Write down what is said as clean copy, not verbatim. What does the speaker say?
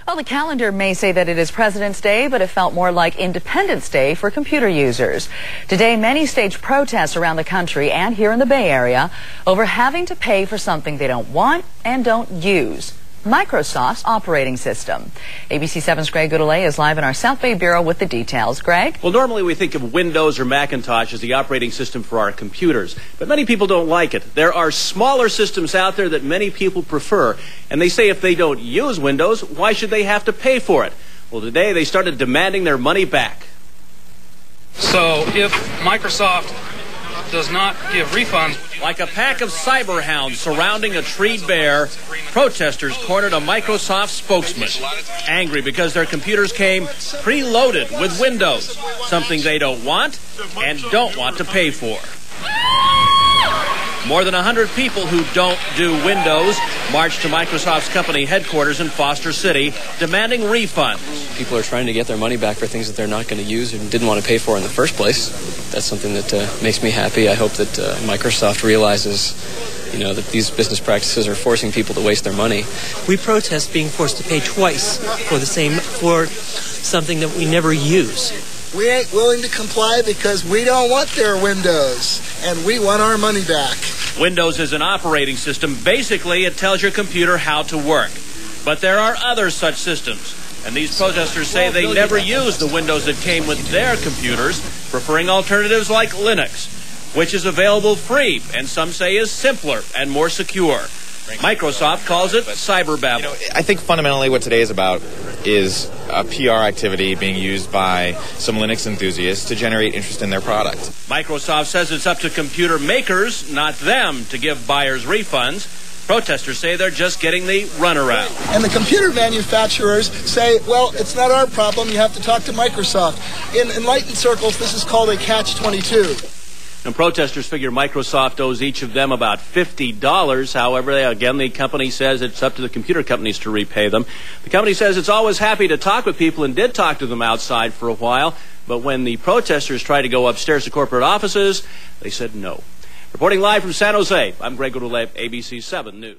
Well, the calendar may say that it is President's Day, but it felt more like Independence Day for computer users. Today, many staged protests around the country and here in the Bay Area over having to pay for something they don't want and don't use. Microsoft's operating system. ABC 7's Greg GURULE is live in our South Bay Bureau with the details. Greg? Well, normally we think of Windows or Macintosh as the operating system for our computers, but many people don't like it. There are smaller systems out there that many people prefer, and they say if they don't use Windows, why should they have to pay for it? Well, today they started demanding their money back. So if Microsoft does not give refunds... Like a pack of cyber hounds surrounding a treed bear, protesters cornered a Microsoft spokesman. Angry because their computers came preloaded with Windows, something they don't want and don't want to pay for. More than 100 people who don't do Windows marched to Microsoft's company headquarters in Foster City, demanding refunds. People are trying to get their money back for things that they're not going to use and didn't want to pay for in the first place. That's something that makes me happy. I hope that Microsoft realizes, that these business practices are forcing people to waste their money. We protest being forced to pay twice for something that we never use. We ain't willing to comply because we don't want their Windows, and we want our money back. Windows is an operating system. Basically, it tells your computer how to work. But there are other such systems, and these protesters say they never use the Windows that came with their computers, preferring alternatives like Linux, which is available free, and some say is simpler and more secure. Microsoft calls it cyberbabble. I think fundamentally what today is about is a PR activity being used by some Linux enthusiasts to generate interest in their product. Microsoft says it's up to computer makers, not them, to give buyers refunds. Protesters say they're just getting the runaround. And the computer manufacturers say, well, it's not our problem, you have to talk to Microsoft. In enlightened circles, this is called a catch-22. And protesters figure Microsoft owes each of them about $50. However, again, the company says it's up to the computer companies to repay them. The company says it's always happy to talk with people and did talk to them outside for a while. But when the protesters tried to go upstairs to corporate offices, they said no. Reporting live from San Jose, I'm Greg GURULE, ABC 7 News.